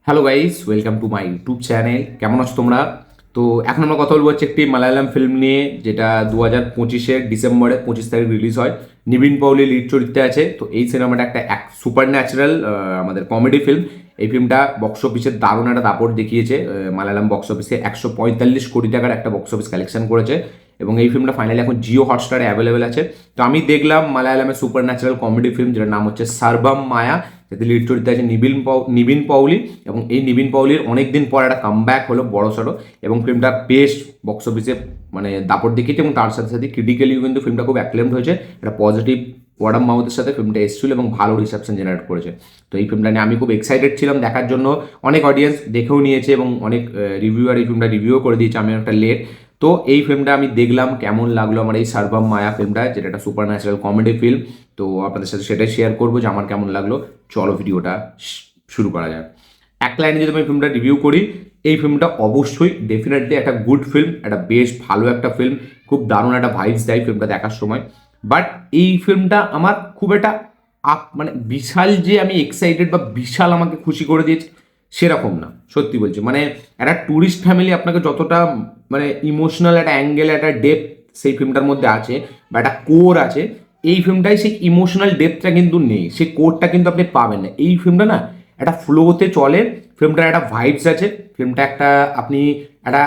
Hello guys, welcome to my YouTube channel. কেমন আছো তোমরা? তো এখন আমরা কথা বলবো হচ্ছে একটি মালায়ালাম ফিল্ম নিয়ে, যেটা 2025-এর ডিসেম্বরে 25 তারিখ রিলিজ হয়। নিবিন পৌলি লিড চরিত্রে আছে। তো এই সিনেমাটা একটা সুপার ন্যাচারাল আমাদের কমেডি ফিল্ম। এই ফিল্মটা বক্স অফিসের দারুণ একটা দাপট দেখিয়েছে। মালায়ালাম বক্স অফিসে 145 কোটি টাকার একটা বক্স অফিস কালেকশন করেছে, এবং এই ফিল্মটা ফাইনালি এখন জিও হটস্টারে অ্যাভেলেবেল আছে। তো আমি দেখলাম মালায়ালামের সুপার ন্যাচারাল কমেডি ফিল্ম, যেটার নাম হচ্ছে সার্বাম মায়া, যাতে লিড চরিত্রে আছে নিবিন পৌলি। এবং এই নিবিন পৌলির অনেকদিন পর একটা কামব্যাক হলো বড়সড়, এবং ফিল্মটা বেশ বক্স অফিসে মানে দাপট দেখিয়েছে, এবং তার সাথে সাথে ক্রিটিক্যালিও কিন্তু ফিল্মটা খুব অ্যাক্লেমড হয়েছে। একটা পজিটিভ ওয়ার্ড অফ মাউথের সাথে ফিল্মটা এসেছিল এবং ভালো রিসেপশন জেনারেট করেছে। তো এই ফিল্মটা নিয়ে আমি খুব এক্সাইটেড ছিলাম দেখার জন্য। অনেক অডিয়েন্স দেখেও নিয়েছে এবং অনেক রিভিউয়ার এই ফিল্মটা রিভিউও করে দিয়েছে। আমি একটা লেট। তো এই ফিল্মটা আমি দেখলাম, কেমন লাগলো আমার এই সার্বাম মায়া ফিল্মটা, যেটা একটা সুপার ন্যাচারাল কমেডি ফিল্ম। তো আপনাদের সাথে সেটাই শেয়ার করবো যে আমার কেমন লাগলো। চলো ভিডিওটা শুরু করা যাক। এক লাইনে যদি আমি ফিল্মটা রিভিউ করি, এই ফিল্মটা অবশ্যই ডেফিনেটলি একটা গুড ফিল্ম, একটা বেশ ভালো একটা ফিল্ম। খুব দারুণ একটা ভাইবস দেয় ফিল্মটা দেখার সময়। বাট এই ফিল্মটা আমার খুব একটা মানে বিশাল যে আমি এক্সাইটেড বা বিশাল আমাকে খুশি করে দিয়েছে সেরকম না, সত্যি বলছি। মানে একটা ট্যুরিস্ট ফ্যামিলি আপনাকে যতটা মানে ইমোশনাল একটা অ্যাঙ্গেল, একটা ডেপথ সেই ফিল্মটার মধ্যে আছে, বা একটা কোর আছে, এই ফিল্মটায় সেই ইমোশনাল ডেপথটা কিন্তু নেই, সেই কোরটা কিন্তু আপনি পাবেন না। এই ফিল্মটা না একটা ফ্লোতে চলে, ফিল্মটার একটা ভাইবস আছে, ফিল্মটা একটা আপনি একটা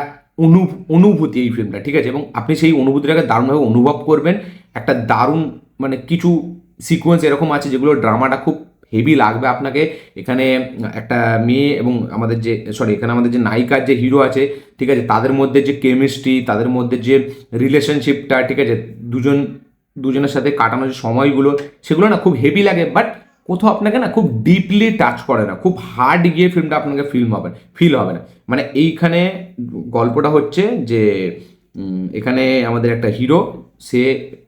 অনুভূতি এই ফিল্মটা, ঠিক আছে? এবং আপনি সেই অনুভূতিটাকে দারুণভাবে অনুভব করবেন। একটা দারুণ মানে কিছু সিকোয়েন্স এরকম আছে যেগুলো ড্রামাটা খুব হেভি লাগবে আপনাকে। এখানে একটা মেয়ে এবং আমাদের যে এখানে আমাদের যে নায়িকার যে হিরো আছে, ঠিক আছে, তাদের মধ্যে যে কেমিস্ট্রি, তাদের মধ্যে যে রিলেশনশিপটা, ঠিক আছে, দুজনের সাথে কাটানো যে সময়গুলো, সেগুলো না খুব হেভি লাগে। বাট কোথাও আপনাকে না খুব ডিপলি টাচ করে না, খুব হার্ড গিয়ে ফিল্মটা আপনাকে ফিল হবে না। মানে এইখানে গল্পটা হচ্ছে যে এখানে আমাদের একটা হিরো, সে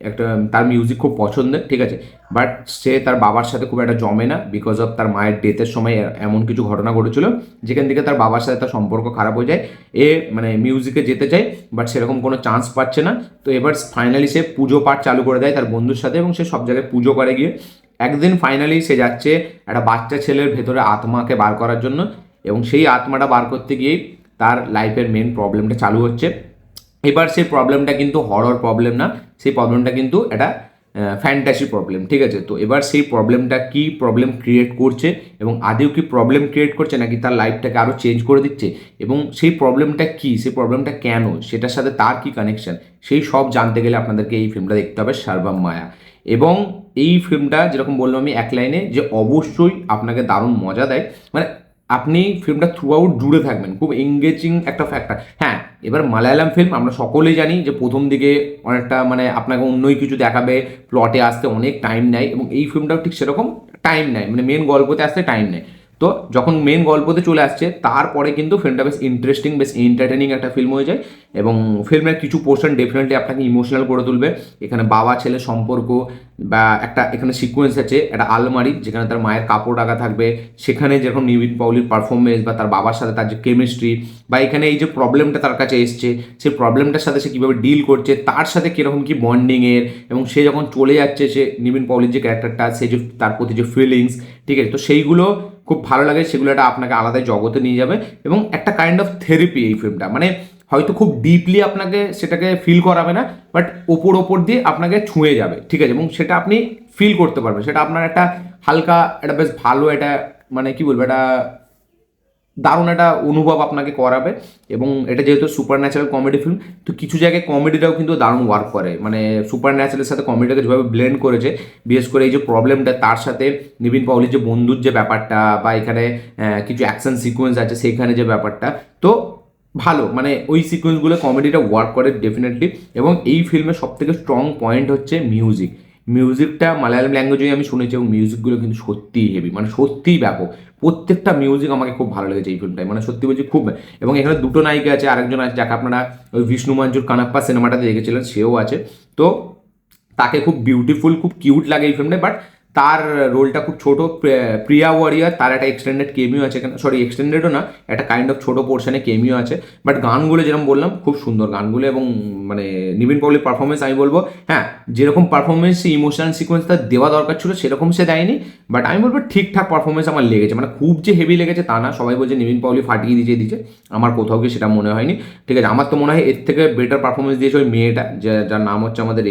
একটা তার মিউজিক খুব পছন্দের, ঠিক আছে, বাট সে তার বাবার সাথে খুব একটা জমে না, বিকজ অফ তার মায়ের ডেথের সময় এমন কিছু ঘটনা ঘটেছিল যেখান থেকে তার বাবার সাথে তার সম্পর্ক খারাপ হয়ে যায়। এ মানে মিউজিকে যেতে চায়, বাট সেরকম কোনো চান্স পাচ্ছে না। তো এবার ফাইনালি সে পুজো পাঠ চালু করে দেয় তার বন্ধুর সাথে, এবং সে সব জায়গায় পুজো করে গিয়ে একদিন ফাইনালি সে যাচ্ছে একটা বাচ্চা ছেলের ভেতরে আত্মাকে বার করার জন্য, এবং সেই আত্মাটা বার করতে গিয়েই তার লাইফের মেন প্রবলেমটা চালু হচ্ছে। এবার সেই প্রবলেমটা কিন্তু হরর প্রবলেম না, সেই প্রবলেমটা কিন্তু একটা ফ্যান্টাসি প্রবলেম, ঠিক আছে? তো এবার সেই প্রবলেমটা কি প্রবলেম ক্রিয়েট করছে, এবং আদেও কি প্রবলেম ক্রিয়েট করছে নাকি তার লাইফটাকে আরও চেঞ্জ করে দিচ্ছে, এবং সেই প্রবলেমটা কি, সেই প্রবলেমটা কেন, সেটার সাথে তার কি কানেকশন, সেই সব জানতে গেলে আপনাদেরকে এই ফিল্মটা দেখতে হবে, সার্বাম মায়া। এবং এই ফিল্মটা যেরকম বললাম আমি এক লাইনে, যে অবশ্যই আপনাকে দারুণ মজা দেয়। মানে আপনি ফিল্মটা থ্রু আউট জুড়ে থাকবেন, খুব এঙ্গেজিং একটা ফ্যাক্টর। হ্যাঁ, এবার মালায়ালাম ফিল্ম আমরা সকলেই জানি যে প্রথম দিকে অনেকটা মানে আপনাকে অন্যই কিছু দেখাবে, প্লটে আসতে অনেক টাইম নেয়, এবং এই ফিল্মটাও ঠিক সেরকম টাইম নেয়, মানে মেন গল্পতে আসতে টাইম নেয়। তো যখন মেন গল্পতে চলে আসছে তারপরে কিন্তু ফিল্মটা বেশ ইন্টারেস্টিং, বেশ এন্টারটেনিং একটা ফিল্ম হয়ে যায়। এবং ফিল্মের কিছু পোর্শন ডেফিনেটলি আপনাকে ইমোশনাল করে তুলবে। এখানে বাবা ছেলে সম্পর্ক, বা একটা এখানে সিকোয়েন্স আছে একটা আলমারি যেখানে তার মায়ের কাপড় রাখা থাকবে, সেখানে যেরকম নিবিন পৌলির পারফরমেন্স বা তার বাবার সাথে তার যে কেমিস্ট্রি, বা এখানে এই যে প্রবলেমটা তার কাছে এসছে, সেই প্রবলেমটার সাথে সে কীভাবে ডিল করছে, তার সাথে কীরকম কী বন্ডিংয়ের, এবং সে যখন চলে যাচ্ছে, সে নিবিন পৌলির যে ক্যারেক্টারটা, সে যে তার প্রতি যে ফিলিংস, ঠিক আছে, তো সেইগুলো খুব ভালো লাগে। সেগুলো একটা আপনাকে আলাদা জগতে নিয়ে যাবে, এবং একটা কাইন্ড অফ থেরাপি এই ফিল্মটা। মানে হয়তো খুব ডিপলি আপনাকে সেটাকে ফিল করাবে না, বাট ওপর দিয়ে আপনাকে ছুঁয়ে যাবে, ঠিক আছে, এবং সেটা আপনি ফিল করতে পারবেন। সেটা আপনার একটা হালকা একটা বেশ ভালো একটা মানে কি বলবো, একটা দারুণ একটা অনুভব আপনাকে করাবে। এবং এটা যেহেতু সুপার ন্যাচারাল কমেডি ফিল্ম, তো কিছু জায়গায় কমেডিটাও কিন্তু দারুণ ওয়ার্ক করে। মানে সুপার ন্যাচারালের সাথে কমেডিটাকে যেভাবে ব্লেন্ড করেছে, বিশেষ করে এই যে প্রবলেমটা, তার সাথে নিবিন পৌলির যে বন্ধুর যে ব্যাপারটা, বা এখানে কিছু অ্যাকশন সিকোয়েন্স আছে সেইখানে যে ব্যাপারটা, তো ভালো, মানে ওই সিকোয়েন্সগুলো কমেডিটা ওয়ার্ক করে ডেফিনেটলি। এবং এই ফিল্মের সবথেকে স্ট্রং পয়েন্ট হচ্ছে মিউজিক। মিউজিকটা মালায়ালাম ল্যাঙ্গুয়েজে আমি শুনেছি, এবং মিউজিকগুলো কিন্তু সত্যিই হেভি, মানে সত্যিই ব্যাপক। প্রত্যেকটা মিউজিক আমাকে খুব ভালো লেগেছে এই ফিল্মটায়, মানে সত্যি বলছি খুব। এবং এখানে দুটো নায়িকা আছে, আরেকজন আছে যাকে আপনারা ওই বিষ্ণু মঞ্জুর কানাপ্পা সিনেমাটাতে দেখেছিলেন, সেও আছে। তো তাকে খুব বিউটিফুল, খুব কিউট লাগে এই ফিল্মটায়। বাট তার রোলটা খুব ছোট। প্রিয়া ওয়ারিয়ার তার একটা এক্সটেন্ডেড কেমিও আছে এখানে, সরি এক্সটেন্ডেডও না, একটা কাইন্ড অফ ছোটো পোর্শনে কেমিও আছে। বাট গানগুলো যেরকম বললাম খুব সুন্দর গানগুলো, এবং মানে নিবিন পলির পারফরমেন্স আমি বলবো হ্যাঁ যেরকম পারফরমেন্স ইমোশনাল সিকোয়েন্স তার দেওয়া দরকার ছিল সেরকম সে দেয়নি। বাট আমি বলবো ঠিকঠাক পারফরমেন্স আমার লেগেছে, মানে খুব যে হেভি লেগেছে তা না। সবাই বলছে নিবিন পলি ফাটিয়ে দিয়েছে, আমার কোথাও গিয়ে সেটা মনে হয়নি। ঠিক আছে, আমার তো মনে হয় এর থেকে বেটার পারফরমেন্স দিয়েছে ওই মেয়েটা, যার নাম হচ্ছে আমাদের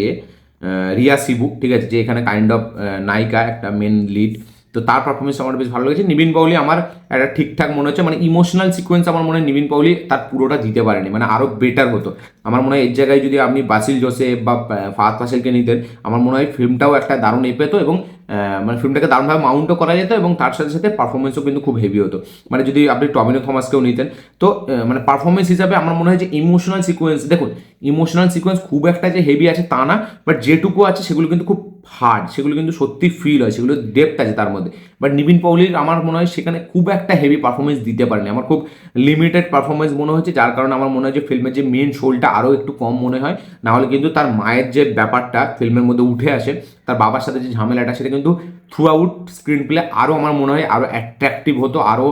রিয়া সিবু। ঠিক আছে, যে এখানে কাইন্ড অফ নায়িকা, একটা মেন লিড। তো তার পারফরমেন্স আমার বেশ ভালো লেগেছে। নিবিন পৌলি আমার একটা ঠিকঠাক মনে হচ্ছে, মানে ইমোশনাল সিকোয়েন্স আমার মনে হয় নিবিন পৌলি তার পুরোটা দিতে পারেনি, মানে আরও বেটার হতো। আমার মনে হয় এর জায়গায় যদি আপনি বাসিল জোসেফ বা ফাহাদ ফাসিলকে নিতেন, আমার মনে হয় ফিল্মটাও একটা দারুণ পেতো, এবং মানে ফিল্মটাকে দারুণভাবে মাউন্টও করা যেত, এবং তার সাথে সাথে পারফরমেন্সও কিন্তু খুব হেভি হতো। মানে যদি আপনি টবিনো থমাসকেও নিতেন, তো মানে পারফরমেন্স হিসাবে আমার মনে হয় যে ইমোশনাল সিকোয়েন্স, দেখুন ইমোশনাল সিকোয়েন্স খুব একটা যে হেভি আছে তা না, বাট যেটুকু আছে সেগুলো কিন্তু খুব হার্ড, সেগুলো কিন্তু সত্যি ফিল হয়, সেগুলো ডেপথ আছে তার মধ্যে। বাট নিবিন পৌলির আমার মনে হয় সেখানে খুব একটা হেভি পারফরমেন্স দিতে পারেনি, আমার খুব লিমিটেড পারফরমেন্স মনে হচ্ছে, যার কারণে আমার মনে হয় যে ফিল্মের যে মেন শোলটা আরও একটু কম মনে হয়। নাহলে কিন্তু তার মায়ের যে ব্যাপারটা ফিল্মের মধ্যে উঠে আসে, তার বাবার সাথে যে ঝামেলাটা, সেটা কিন্তু থ্রু আউট স্ক্রিন প্লে আরও আমার মনে হয় আরও অ্যাট্রাকটিভ হতো, আরও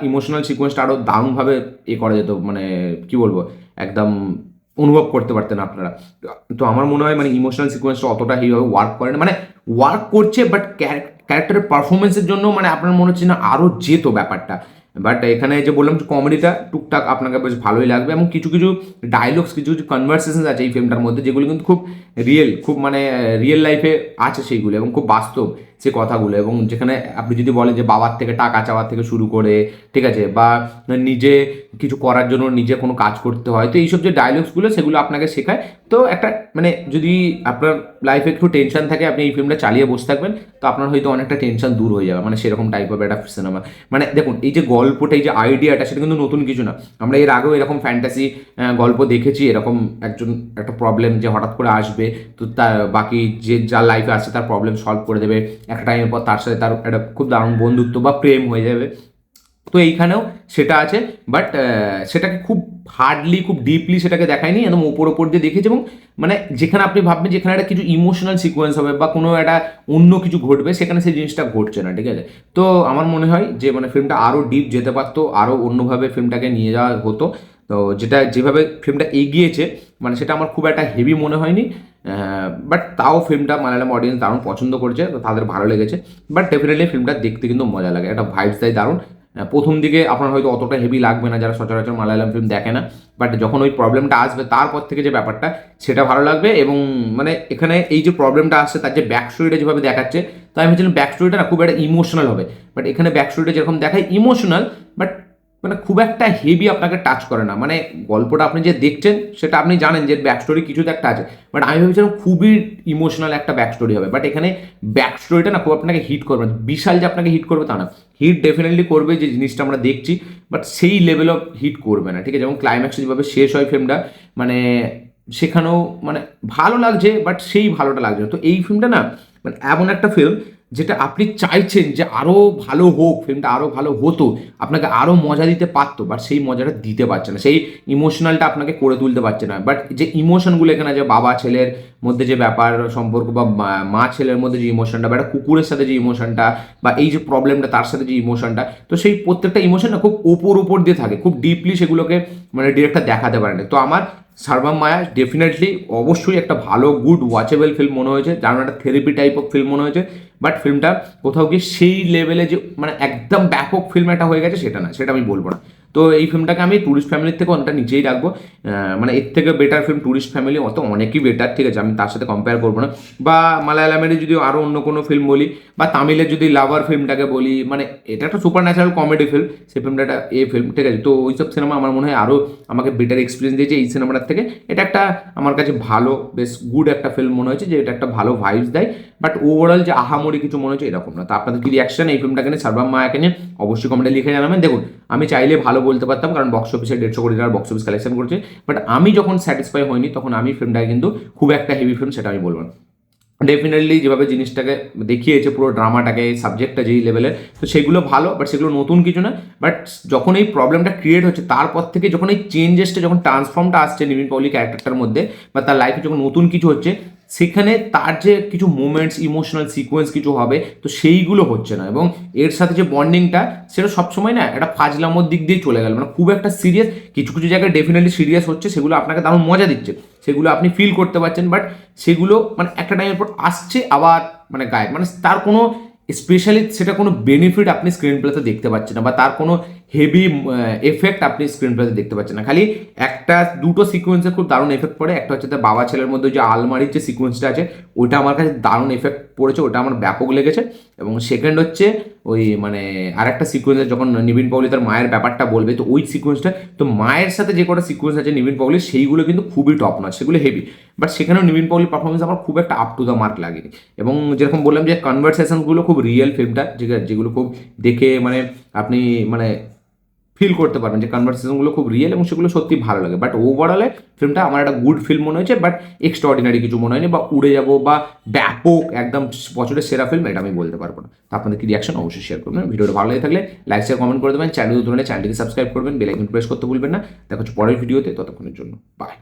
ইমোশনাল সিকোয়েন্সটা আরও দারুণভাবে করা যেত, মানে কি বলবো একদম অনুভব করতে পারতেন আপনারা। তো আমার মনে হয় মানে ইমোশনাল সিকোয়েন্সটা অতটা এইভাবে ওয়ার্ক করে না, মানে ওয়ার্ক করছে বাট ক্যারেক্টারের পারফরমেন্সের জন্য মানে আপনার মনে হচ্ছে না আরও যেত ব্যাপারটা। বাট এখানে যে বললাম কমেডিটা টুকটাক আপনাকে বেশ ভালোই লাগবে, এবং কিছু কিছু ডায়লগস, কিছু কিছু কনভারসেশন আছে এই ফিল্মটার মধ্যে, যেগুলো কিন্তু খুব রিয়েল, খুব মানে রিয়েল লাইফে আছে সেইগুলো, এবং খুব বাস্তব সে কথাগুলো। এবং যেখানে আপনি যদি বলেন যে বাবার থেকে টাকা চাওয়ার থেকে শুরু করে, ঠিক আছে, বা নিজে কিছু করার জন্য নিজে কোনো কাজ করতে হয়, তো এইসব যে ডায়লগসগুলো সেগুলো আপনাকে শেখায়। তো একটা মানে যদি আপনার লাইফে একটু টেনশন থাকে, আপনি এই ফিল্মটা চালিয়ে বসে থাকবেন, তো আপনার হয়তো অনেকটা টেনশন দূর হয়ে যাবে, মানে সেরকম টাইপ অফ একটা সিনেমা। মানে দেখুন এই যে গল্পটা, এই যে আইডিয়াটা, সেটা কিন্তু নতুন কিছু না। আমরা এর আগেও এরকম ফ্যান্টাসি গল্প দেখেছি, এরকম একটা প্রবলেম যে হঠাৎ করে আসবে, তো তার বাকি যে যার লাইফে আসছে তার প্রবলেম সলভ করে দেবে, একটা টাইমের পর তার সাথে তার একটা খুব দারুণ বন্ধুত্ব বা প্রেম হয়ে যাবে। তো এইখানেও সেটা আছে, বাট সেটাকে খুব হার্ডলি, খুব ডিপলি সেটাকে দেখায়নি, একদম ওপর দিয়ে দেখেছি। এবং মানে যেখানে আপনি ভাববেন যেখানে একটা কিছু ইমোশনাল সিকোয়েন্স হবে বা কোনো একটা অন্য কিছু ঘটবে, সেখানে সেই জিনিসটা ঘটছে না। ঠিক আছে, তো আমার মনে হয় যে মানে ফিল্মটা আরও ডিপ যেতে পারতো, আরও অন্যভাবে ফিল্মটাকে নিয়ে যাওয়া হতো। তো যেভাবে ফিল্মটা এগিয়েছে, মানে সেটা আমার খুব একটা হেভি মনে হয়নি। বাট তাও ফিল্মটা মালায়ালাম অডিয়েন্স দারুণ পছন্দ করেছে, তাদের ভালো লেগেছে। বাট ডেফিনেটলি ফিল্মটা দেখতে কিন্তু মজা লাগে, একটা ভাইবস দেয় দারুণ। প্রথম দিকে আপনার হয়তো অতটা হেভি লাগবে না যারা সচরাচর মালায়ালাম ফিল্ম দেখে না, বাট যখন ওই প্রবলেমটা আসবে তারপর থেকে যে ব্যাপারটা, সেটা ভালো লাগবে। এবং মানে এখানে এই যে প্রবলেমটা আসছে তার যে ব্যাক স্টোরিটা যেভাবে দেখাচ্ছে, তো আমি ভাবছিলাম ব্যাক স্টোরিটা না খুব একটা ইমোশনাল হবে, বাট এখানে ব্যাক স্টোরিটা যেরকম দেখায় ইমোশনাল, বাট মানে খুব একটা হেভি আপনাকে টাচ করে না। মানে গল্পটা আপনি যে দেখছেন সেটা আপনি জানেন যে ব্যাক স্টোরি কিছু তো একটা আছে, বাট আমি ভেবেছিলাম খুবই ইমোশনাল একটা ব্যাক স্টোরি হবে, বাট এখানে ব্যাক স্টোরিটা না খুব আপনাকে হিট করবে না, বিশাল যে আপনাকে হিট করবে তা না। হিট ডেফিনেটলি করবে যে জিনিসটা আমরা দেখছি, বাট সেই লেভেল অফ হিট করবে না। ঠিক আছে, এবং ক্লাইম্যাক্সে যেভাবে শেষ হয় ফিল্মটা, মানে সেখানেও মানে ভালো লাগছে, বাট সেই ভালোটা লাগছে না। তো এই ফিল্মটা না মানে এমন একটা ফিল্ম যেটা আপনি চাইছেন যে আরও ভালো হোক, ফিল্মটা আরও ভালো হতো, আপনাকে আরও মজা দিতে পারতো, বাট সেই মজাটা দিতে পারছে না, সেই ইমোশনালটা আপনাকে করে তুলতে পারছে না। বাট যে ইমোশনগুলো এখানে, যে বাবা ছেলের মধ্যে যে ব্যাপার সম্পর্ক, বা মা ছেলের মধ্যে যে ইমোশনটা, বা একটা কুকুরের সাথে যে ইমোশনটা, বা এই যে প্রবলেমটা তার সাথে যে ইমোশনটা, তো সেই প্রত্যেকটা ইমোশন না খুব উপর দিয়ে থাকে, খুব ডিপলি সেগুলোকে মানে ডিরেক্টর দেখাতে পারে না। তো আমার সার্বাম মায়া ডেফিনেটলি অবশ্যই একটা ভালো গুড ওয়াচেবল ফিল্ম মনে হয়েছে, যেমন একটা থেরাপি টাইপ অফ ফিল্ম মনে হয়েছে। বাট ফিল্মটা কোথাও গিয়ে সেই লেভেলে যে মানে একদম ব্যাপক ফিল্ম একটা হয়ে গেছে সেটা না, সেটা আমি বলবো না। তো এই ফিল্মটাকে আমি টুরিস্ট ফ্যামিলির থেকে অনেকটা নিচেই রাখবো। মানে এর থেকে বেটার ফিল্ম টুরিস্ট ফ্যামিলি অত অনেকই বেটার, ঠিক আছে, আমি তার সাথে কম্পেয়ার করবো না। বা মালায়ালামের যদি আরও অন্য কোনো ফিল্ম বলি, বা তামিলের যদি লাভার ফিল্মটাকে বলি, মানে এটা একটা সুপার ন্যাচারাল কমেডি ফিল্ম, সেই ফিল্মটা একটা ফিল্ম, ঠিক আছে। তো ওইসব সিনেমা আমার মনে হয় আরও আমাকে বেটার এক্সপিরিয়েন্স দিয়েছে এই সিনেমাটার থেকে। এটা একটা আমার কাছে ভালো, বেশ গুড একটা ফিল্ম মনে হয়েছে, যে এটা একটা ভালো ভাইবস দেয়। বাট ওভারঅল যে আহামরি কিছু মনে হচ্ছে এরকম না। তো আপনাদের কি রিয়াকশন এই ফিল্মটাকে নিয়ে, সার্বাম মায়াকে নিয়ে, অবশ্যই কমেন্টে লিখে জানাবেন। দেখুন আমি চাইলে ভালো বলতে পারতাম, কারণ বক্স অফিসে 150 কোটি টাকার বক্স অফিস কালেকশন করছে, বাট আমি যখন স্যাটিসফাই হইনি তখন আমি ফিল্মটাকে কিন্তু খুব একটা হেভি ফিল্ম সেটা আমি বলবো না। ডেফিনেটলি যেভাবে জিনিসটাকে দেখিয়েছে, পুরো ড্রামাটাকে, সাবজেক্টটা যেই লেভেলের, তো সেগুলো ভালো, বাট সেগুলো নতুন কিছু না। বাট যখন এই প্রবলেমটা ক্রিয়েট হচ্ছে, তারপর থেকে যখন এই চেঞ্জেসটা, যখন ট্রান্সফর্মটা আসছে নিবিন পৌলি ক্যারেক্টারটার মধ্যে, বা তার লাইফে যখন নতুন কিছু হচ্ছে, সেখানে তার যে কিছু মোমেন্টস ইমোশনাল সিকোয়েন্স কিছু হবে তো সেইগুলো হচ্ছে না, এবং এর সাথে যে বন্ডিংটা সেটা সবসময় না একটা ফাজলামোর দিক দিয়ে চলে গেল, মানে খুব একটা সিরিয়াস, কিছু কিছু জায়গায় ডেফিনেটলি সিরিয়াস হচ্ছে, সেগুলো আপনাকে দারুণ মজা দিচ্ছে, সেগুলো আপনি ফিল করতে পারছেন, বাট সেগুলো মানে একটা টাইমের পর আসছে আবার মানে গায়েব, মানে তার কোনো স্পেশালি সেটা কোনো বেনিফিট আপনি স্ক্রিন প্লেতে দেখতে পাচ্ছেন না, বা তার কোনো হেভি এফেক্ট আপনি স্ক্রিন প্লেতে দেখতে পাচ্ছেন না। খালি একটা দুটো সিকোয়েন্সে খুব দারুণ এফেক্ট পড়ে, একটা হচ্ছে তার বাবা ছেলের মধ্যে যে আলমারির যে সিকোয়েন্সটা আছে ওটা আমার কাছে দারুণ এফেক্ট পড়েছে, ওটা আমার ব্যাপক লেগেছে। এবং সেকেন্ড হচ্ছে ওই মানে আরেকটা সিকোয়েন্সে যখন নিবিন পৌলি তার মায়ের ব্যাপারটা বলবে, তো ওই সিকোয়েন্সটা, তো মায়ের সাথে যে কটা সিকোয়েন্স আছে নিবিন পৌলির সেইগুলো কিন্তু খুবই টপ নয়, সেগুলো হেভি, বাট সেখানেও নিবিন পৌলির পারফরমেন্স আমার খুব একটা আপ টু দ্য মার্ক লাগেনি। এবং যেরকম বললাম যে কনভারসেশনগুলো খুব রিয়েল ফিল্মটা, যেগুলো খুব দেখে মানে আপনি মানে ফিল করতে পারবেন যে কনভারসেশনগুলো খুব রিয়েল এবং সেগুলো সত্যি ভালো লাগে। বাট ওভারঅলে ফিল্মটা আমার একটা গুড ফিল্ম মনে হয়েছে, বাট এক্সট্রাঅর্ডিনারি কিছু মনে হয়নি, বা উড়ে যাবো বা ব্যাপক একদম বছরের সেরা ফিল্ম এটা আমি বলতে পারবো না। তো আপনাদের কি রিয়াকশন অবশ্যই শেয়ার করবেন, ভিডিওটা ভালো লাগে থাকলে লাইক শেয়ার কমেন্ট করে দেবেন, চ্যানেল ধরনের চ্যানেলটিকে সাবস্ক্রাইব করবেন, বেল আইকন প্রেস করতে ভুলবেন না। দেখা হচ্ছে পরের ভিডিওতে, ততক্ষণের জন্য বাই।